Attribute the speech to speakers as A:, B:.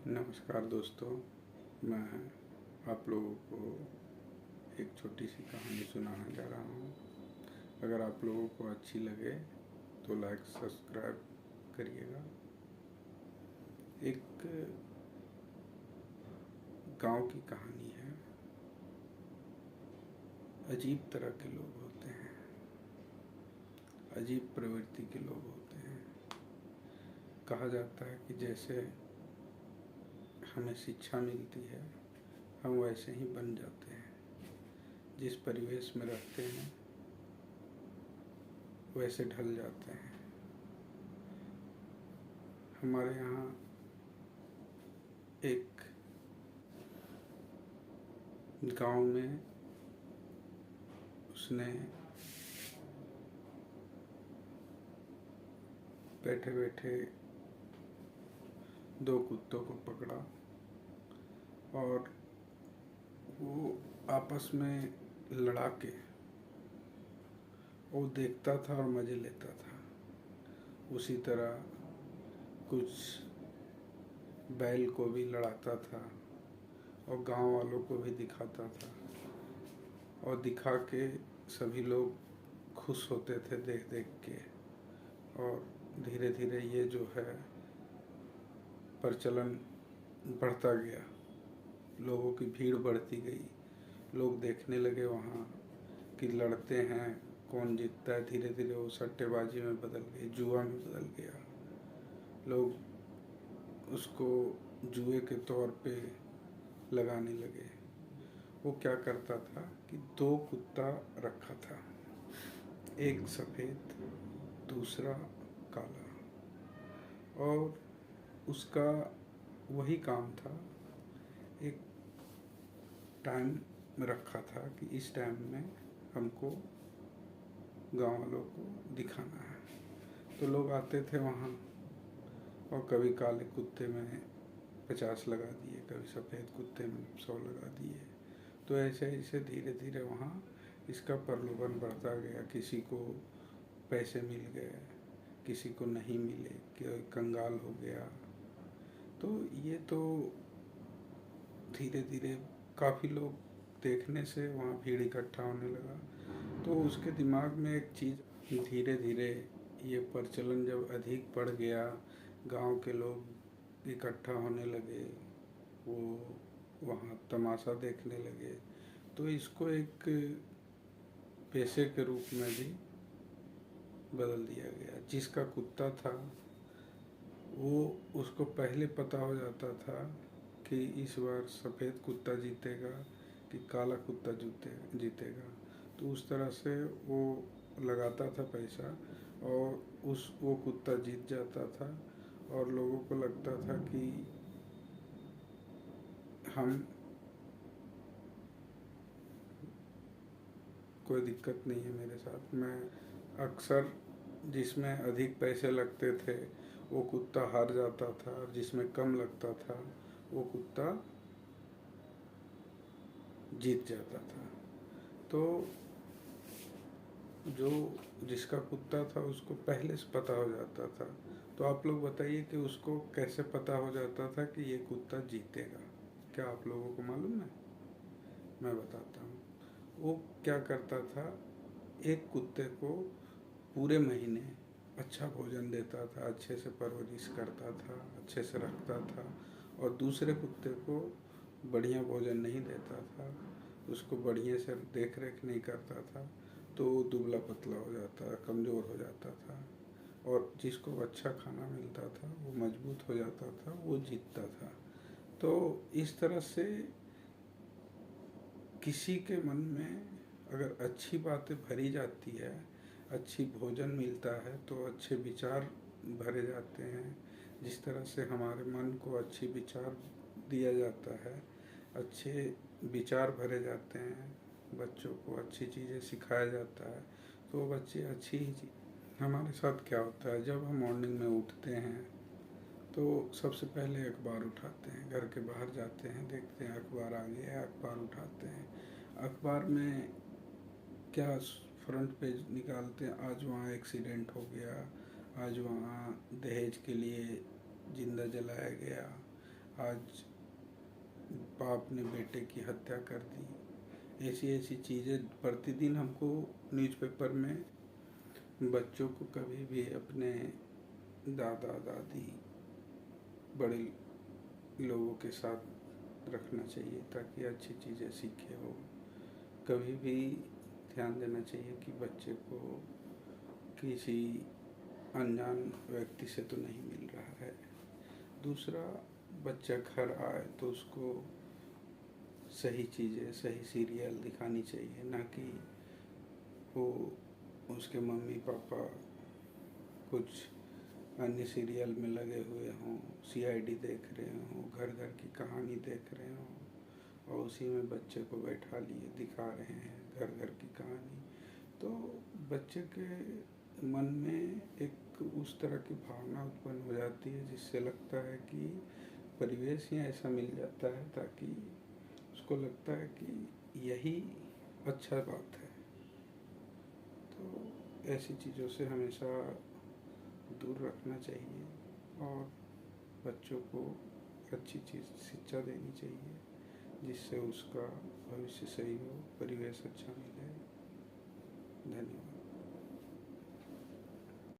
A: नमस्कार दोस्तों, मैं आप लोगों को एक छोटी सी कहानी सुनाने जा रहा हूँ। अगर आप लोगों को अच्छी लगे तो लाइक सब्सक्राइब करिएगा। एक गांव की कहानी है। अजीब तरह के लोग होते हैं, अजीब प्रवृत्ति के लोग होते हैं। कहा जाता है कि जैसे हमें शिक्षा मिलती है हम वैसे ही बन जाते हैं। जिस परिवेश में रहते हैं वैसे ढल जाते हैं। हमारे यहाँ एक गांव में उसने बैठे बैठे दो कुत्तों को पकड़ा और वो आपस में लड़ा के वो देखता था और मज़े लेता था। उसी तरह कुछ बैल को भी लड़ाता था और गांव वालों को भी दिखाता था और दिखा के सभी लोग खुश होते थे देख देख के। और धीरे धीरे ये जो है प्रचलन बढ़ता गया, लोगों की भीड़ बढ़ती गई, लोग देखने लगे वहाँ कि लड़ते हैं कौन जीतता है। धीरे धीरे वो सट्टेबाजी में बदल गई, जुआ में बदल गया। लोग उसको जुए के तौर पे लगाने लगे। वो क्या करता था कि दो कुत्ता रखा था, एक सफ़ेद दूसरा काला, और उसका वही काम था। एक टाइम रखा था कि इस टाइम में हमको गांव वालों को दिखाना है। तो लोग आते थे वहाँ और कभी काले कुत्ते में 50 लगा दिए, कभी सफ़ेद कुत्ते में 100 लगा दिए। तो ऐसे ऐसे धीरे धीरे वहाँ इसका प्रलोभन बढ़ता गया। किसी को पैसे मिल गए, किसी को नहीं मिले, कोई कंगाल हो गया। तो ये तो धीरे धीरे काफ़ी लोग देखने से वहाँ भीड़ इकट्ठा होने लगा। तो उसके दिमाग में एक चीज़, धीरे धीरे ये प्रचलन जब अधिक बढ़ गया, गांव के लोग इकट्ठा होने लगे, वो वहाँ तमाशा देखने लगे, तो इसको एक पेशे के रूप में भी बदल दिया गया। जिसका कुत्ता था वो उसको पहले पता हो जाता था कि इस बार सफ़ेद कुत्ता जीतेगा कि काला कुत्ता जीतेगा। तो उस तरह से वो लगाता था पैसा और वो कुत्ता जीत जाता था। और लोगों को लगता था कि हम कोई दिक्कत नहीं है मेरे साथ। मैं अक्सर जिसमें अधिक पैसे लगते थे वो कुत्ता हार जाता था, और जिसमें कम लगता था वो कुत्ता जीत जाता था। तो जो जिसका कुत्ता था उसको पहले से पता हो जाता था। तो आप लोग बताइए कि उसको कैसे पता हो जाता था कि ये कुत्ता जीतेगा? क्या आप लोगों को मालूम है? मैं बताता हूँ। वो क्या करता था, एक कुत्ते को पूरे महीने अच्छा भोजन देता था, अच्छे से परवरिश करता था, अच्छे से रखता था, और दूसरे कुत्ते को बढ़िया भोजन नहीं देता था, उसको बढ़िया से देख रेख नहीं करता था, तो वो दुबला पतला हो जाता, कमज़ोर हो जाता था। और जिसको अच्छा खाना मिलता था वो मजबूत हो जाता था, वो जीतता था। तो इस तरह से किसी के मन में अगर अच्छी बातें भरी जाती है, अच्छी भोजन मिलता है, तो अच्छे विचार भरे जाते हैं। जिस तरह से हमारे मन को अच्छी विचार दिया जाता है, अच्छे विचार भरे जाते हैं, बच्चों को अच्छी चीज़ें सिखाया जाता है, तो बच्चे अच्छी ही। हमारे साथ क्या होता है, जब हम मॉर्निंग में उठते हैं तो सबसे पहले अखबार उठाते हैं, घर के बाहर जाते हैं, देखते हैं अखबार आ गया है, अखबार उठाते हैं। अखबार में क्या फ्रंट पेज निकालते हैं, आज वहाँ एक्सीडेंट हो गया, आज वहाँ दहेज के लिए जिंदा जलाया गया, आज बाप ने बेटे की हत्या कर दी। ऐसी ऐसी चीज़ें प्रतिदिन हमको न्यूज़पेपर में, बच्चों को कभी भी अपने दादा दादी बड़े लोगों के साथ रखना चाहिए ताकि अच्छी चीज़ें सीखे। हो कभी भी ध्यान देना चाहिए कि बच्चे को किसी अनजान व्यक्ति से तो नहीं मिल रहा है। दूसरा, बच्चा घर आए तो उसको सही चीज़ें, सही सीरियल दिखानी चाहिए, ना कि वो उसके मम्मी पापा कुछ अन्य सीरियल में लगे हुए हों, CID देख रहे हों, घर घर की कहानी देख रहे हों और उसी में बच्चे को बैठा लिए दिखा रहे हैं घर घर की कहानी। तो बच्चे के मन में एक उस तरह की भावना उत्पन्न हो जाती है जिससे लगता है कि परिवेश ही ऐसा मिल जाता है ताकि उसको लगता है कि यही अच्छा बात है। तो ऐसी चीज़ों से हमेशा दूर रखना चाहिए और बच्चों को अच्छी चीज़ शिक्षा देनी चाहिए जिससे उसका भविष्य सही हो, परिवेश अच्छा मिले। धन्यवाद।